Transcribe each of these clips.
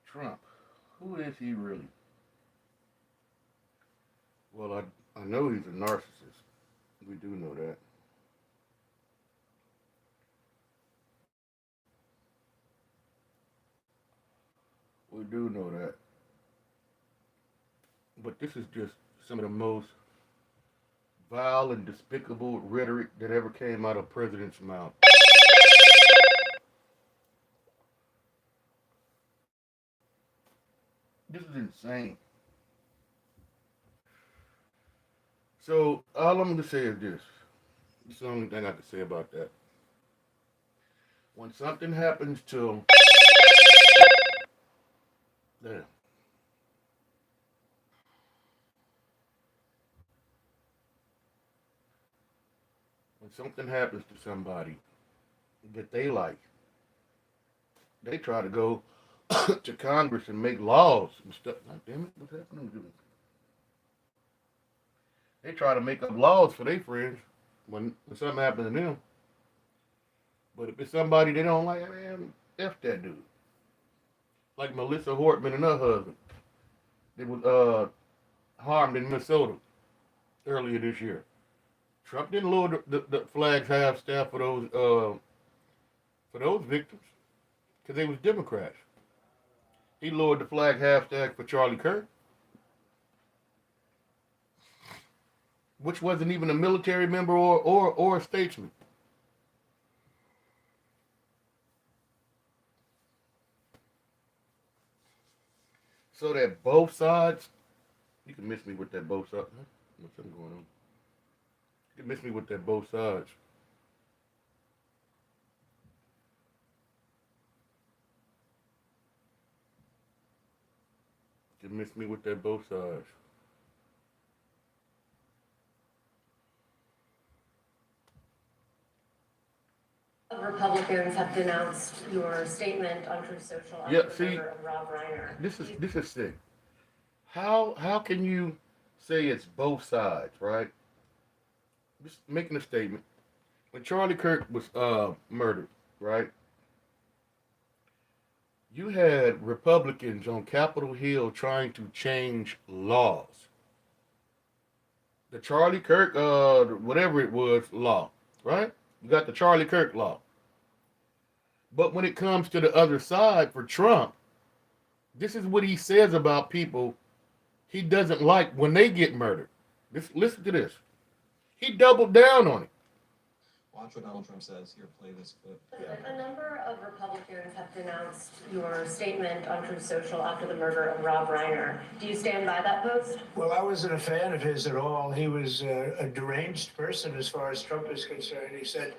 Trump, who is he really? Well, I know he's a narcissist. We do know that. We do know that. But this is just some of the most vile and despicable rhetoric that ever came out of a president's mouth. This is insane. So all I'm going to say is this. This is the only thing I can say about that. When something happens to damn, when something happens to somebody that they like, they try to go to Congress and make laws and stuff. God damn it, what's happening to me? They try to make up laws for their friends when something happens to them. But if it's somebody they don't like, man, F that dude. Like Melissa Hortman and her husband. They was harmed in Minnesota earlier this year. Trump didn't lower the flags half staff for those victims because they was Democrats. He lowered the flag half staff for Charlie Kirk, which wasn't even a military member or a statesman. So that both sides, you can miss me with that both sides. Huh? What's something going on? You can miss me with that both sides. You can miss me with that both sides. Republicans have denounced your statement on Truth Social Yeah, after the see, murder of Rob Reiner. this is sick. How can you say it's both sides, right? Just making a statement. When Charlie Kirk was murdered, right? You had Republicans on Capitol Hill trying to change laws. The Charlie Kirk, whatever it was, law, right? You got the Charlie Kirk law. But when it comes to the other side for Trump, this is what he says about people he doesn't like when they get murdered. Listen to this. He doubled down on it. Watch what Donald Trump says. Here, play this clip. A number of Republicans have denounced your statement on Truth Social after the murder of Rob Reiner. Do you stand by that post? Well, I wasn't a fan of his at all. He was a deranged person as far as Trump is concerned. He said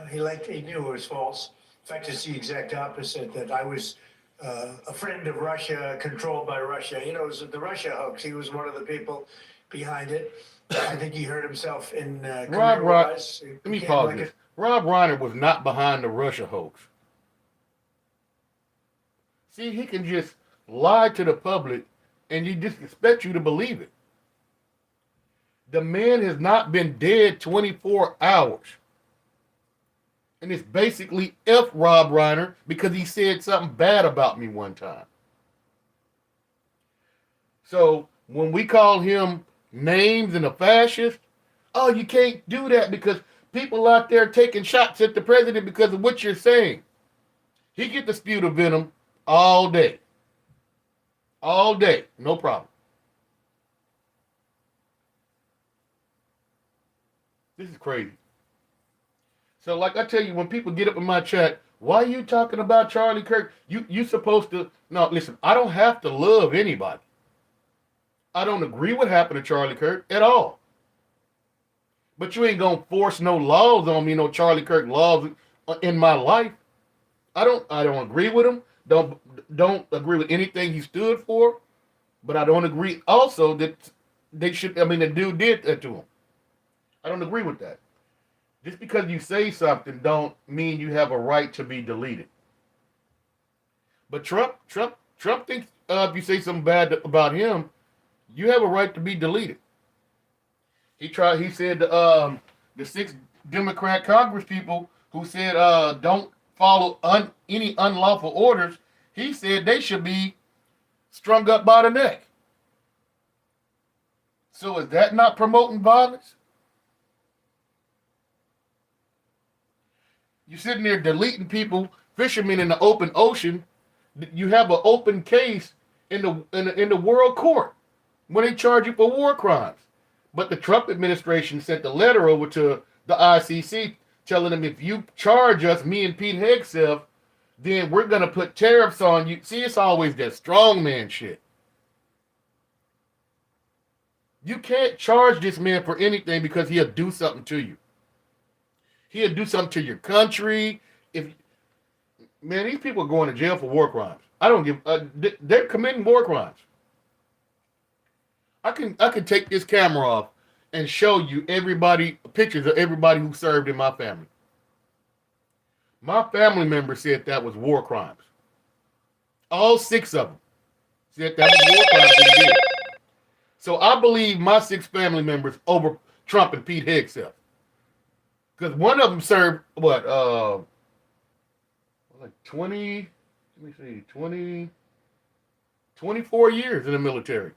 he knew it was false. In fact, it's the exact opposite, that I was a friend of Russia, controlled by Russia. You know, it was the Russia hoax. He was one of the people behind it. I think he hurt himself in career-wise. Let me pause this. Rob Reiner was not behind the Russia hoax. See, he can just lie to the public and he just expect you to believe it. The man has not been dead 24 hours. And it's basically F Rob Reiner because he said something bad about me one time. So when we call him names and a fascist, oh, you can't do that because people out there taking shots at the president because of what you're saying. He get the spew the venom all day. All day. No problem. This is crazy. So like I tell you, when people get up in my chat, why are you talking about Charlie Kirk? You supposed to, no, listen, I don't have to love anybody. I don't agree with what happened to Charlie Kirk at all. But you ain't gonna force no laws on me, no Charlie Kirk laws in my life. I don't agree with him. Don't agree with anything he stood for. But I don't agree also that the dude did that to him. I don't agree with that. Just because you say something don't mean you have a right to be deleted. But Trump thinks if you say something bad about him, you have a right to be deleted. He said the 6 Democrat Congress people who said don't follow any unlawful orders, he said they should be strung up by the neck. So is that not promoting violence? You're sitting there deleting people, fishermen in the open ocean. You have an open case in the world court when they charge you for war crimes. But the Trump administration sent a letter over to the ICC telling them, if you charge us, me and Pete Hegseth, then we're going to put tariffs on you. See, it's always that strongman shit. You can't charge this man for anything because he'll do something to you. He'll do something to your country. Man, these people are going to jail for war crimes. I don't give. They're committing war crimes. I can take this camera off and show you pictures of everybody who served in my family. My family members said that was war crimes. All 6 of them said that was war crimes they did. So I believe my 6 family members over Trump and Pete Hegseth. Because one of them served, like 20, let me see, 24 years in the military.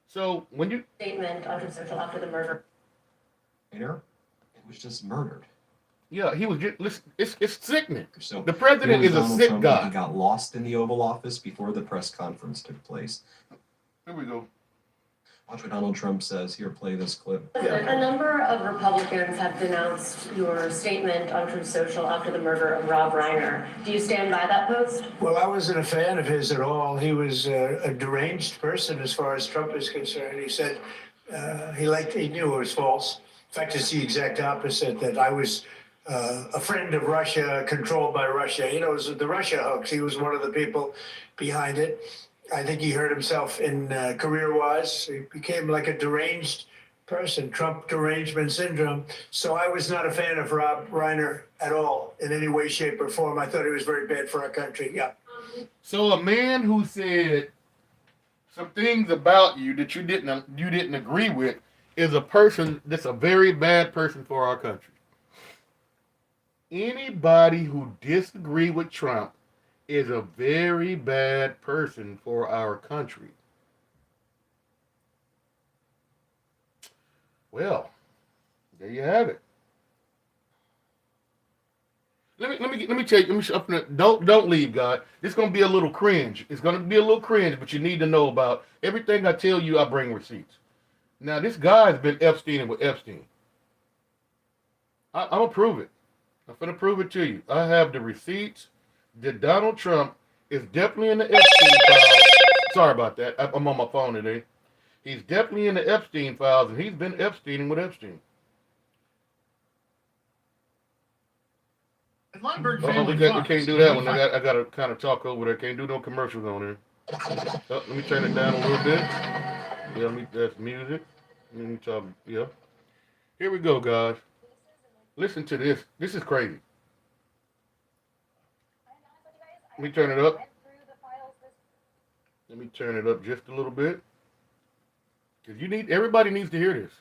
So when you... Statement on Truth Social after the murder. It was just murdered. Yeah, he was just, it's sickening. So The president is a Donald sick Trump, guy. He got lost in the Oval Office before the press conference took place. Here we go. Watch what Donald Trump says. Here, play this clip. A number of Republicans have denounced your statement on Truth Social after the murder of Rob Reiner. Do you stand by that post? Well, I wasn't a fan of his at all. He was a deranged person as far as Trump is concerned. He said he knew it was false. In fact, it's the exact opposite, that I was a friend of Russia, controlled by Russia. You know, it was the Russia hoax. He was one of the people behind it. I think he hurt himself in career-wise. He became like a deranged person, Trump derangement syndrome. So I was not a fan of Rob Reiner at all in any way, shape, or form. I thought he was very bad for our country. Yeah. So a man who said some things about you that you didn't agree with is a person that's a very bad person for our country. Anybody who disagree with Trump is a very bad person for our country. Well, there you have it. Let me tell you. Don't leave, God. It's gonna be a little cringe. It's gonna be a little cringe, but you need to know about everything I tell you. I bring receipts. Now this guy's been Epsteining with Epstein. I'm gonna prove it. I'm gonna prove it to you. I have the receipts. That Donald Trump is definitely in the Epstein files. Sorry about that. I'm on my phone today. He's definitely in the Epstein files, and he's been Epsteining with Epstein. The Lundberg We family can't do that one. I got to kind of talk over there. Can't do no commercials on there. Let me turn it down a little bit. Yeah, that's music. Let me talk. Yeah. Here we go, guys. Listen to this. This is crazy. Let me turn it up. Let me turn it up just a little bit. Because everybody needs to hear this.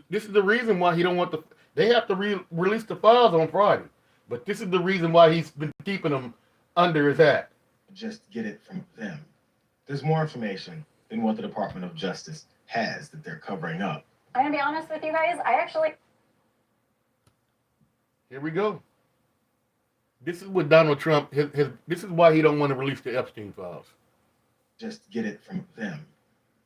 This is the reason why he don't want they have to release the files on Friday. But this is the reason why he's been keeping them under his hat. Just get it from them. There's more information than what the Department of Justice has that they're covering up. I'm gonna be honest with you guys, Here we go. This is what Donald Trump, this is why he don't want to release the Epstein files. Just get it from them.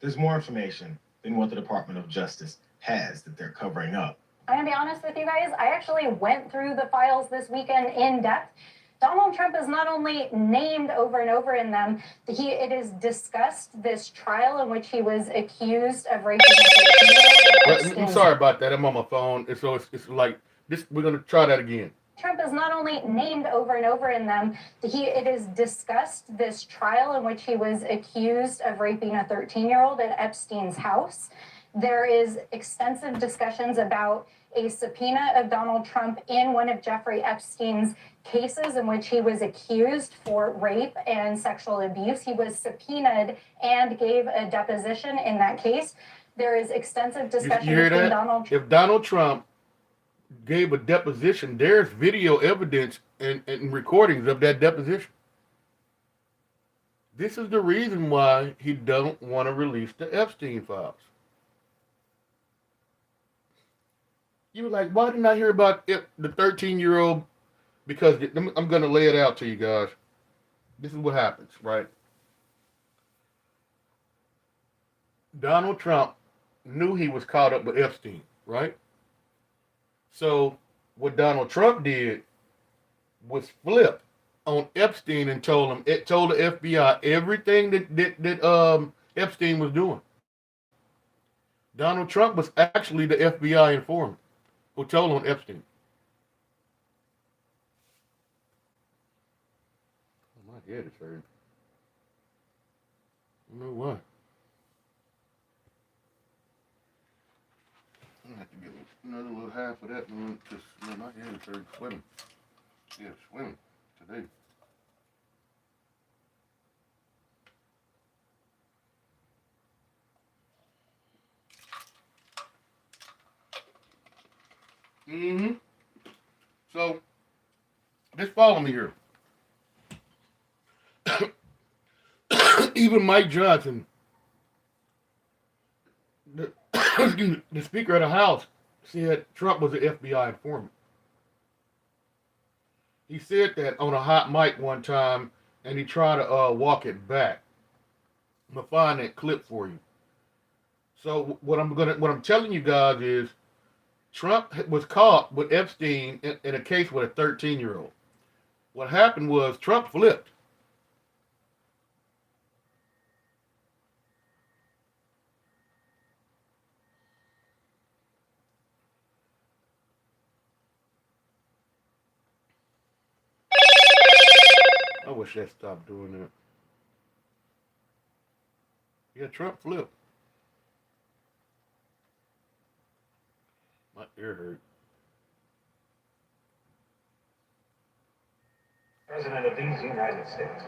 There's more information than what the Department of Justice has that they're covering up. I'm gonna be honest with you guys, I actually went through the files this weekend in depth. Donald Trump is not only named over and over in them, it is discussed this trial in which he was accused of raping a 13-year-old. I'm sorry about that. I'm on my phone. So it's like this. We're gonna try that again. Trump is not only named over and over in them, it is discussed this trial in which he was accused of raping a 13-year-old at Epstein's house. There is extensive discussions about a subpoena of Donald Trump in one of Jeffrey Epstein's cases in which he was accused for rape and sexual abuse. He was subpoenaed and gave a deposition in that case. There is extensive discussion You hear between that? Donald Trump. If Donald Trump gave a deposition. There's video evidence and recordings of that deposition. This is the reason why he don't want to release the Epstein files. You were like, why didn't I hear about it, the 13-year-old? Because I'm going to lay it out to you guys. This is what happens, right? Donald Trump knew he was caught up with Epstein, right? So what Donald Trump did was flip on Epstein and told the FBI everything that Epstein was doing. Donald Trump was actually the FBI informant who told on Epstein. Oh, my head is hurting. I don't know why. I'm gonna have to get another little half of that one because my head is hurting swimming. Yeah, swimming today. Mm-hmm. So, just follow me here. Even Mike Johnson, the Speaker of the House, said Trump was an FBI informant. He said that on a hot mic one time, and he tried to walk it back. I'm gonna find that clip for you. So what I'm telling you guys is, Trump was caught with Epstein in a case with a 13-year-old. What happened was Trump flipped. I wish that stopped doing that. Yeah, Trump flipped. My ear hurt. President of these United States.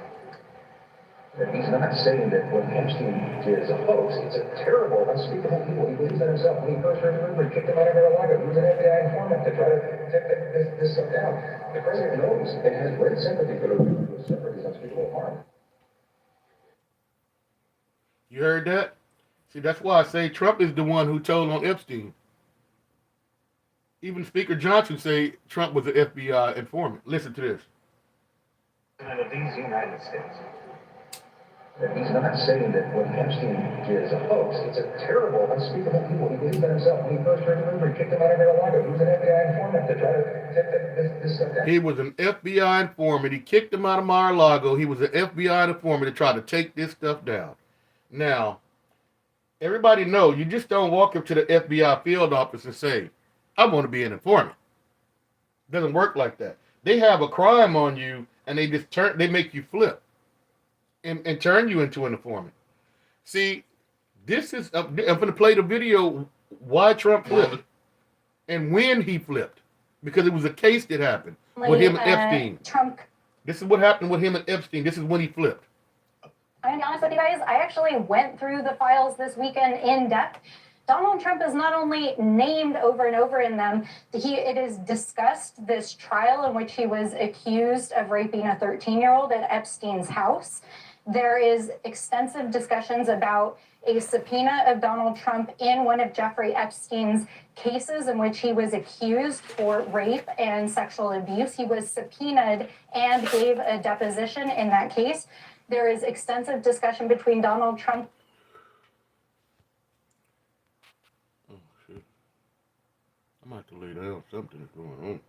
And he's not saying that what Epstein did is a hoax. It's a terrible, unspeakable evil. He believes in himself. When he first heard the rumor, he kicked him out of Mar-a-Lago. He was an FBI informant to try to take this stuff down. The president knows and has great sympathy for those people who suffered these unspeakable harm. You heard that? See, that's why I say Trump is the one who told on Epstein. Even Speaker Johnson say Trump was an FBI informant. Listen to this. President of these United States. And he's not saying that what Epstein did is a hoax. It's a terrible, unspeakable evil. He believes in himself. When he first heard the rumor, he kicked him out of Mar-a-Lago. He was an FBI informant to try to take this stuff down. He was an FBI informant. He kicked him out of Mar-a-Lago. He was an FBI informant to try to take this stuff down. Now, everybody know you just don't walk up to the FBI field office and say, I want to be an informant. It doesn't work like that. They have a crime on you and they make you flip and turn you into an informant. See, this is, I'm going to play the video why Trump flipped and when he flipped, because it was a case that happened with him and Epstein. Trump. This is what happened with him and Epstein. This is when he flipped. I'm gonna be honest with you guys, I actually went through the files this weekend in depth. Donald Trump is not only named over and over in them, it is discussed this trial in which he was accused of raping a 13-year-old at Epstein's house. There is extensive discussions about a subpoena of Donald Trump in one of Jeffrey Epstein's cases in which he was accused for rape and sexual abuse. He was subpoenaed and gave a deposition in that case. There is extensive discussion between Donald Trump. Oh, shit. I might have to lay down. Something is going on.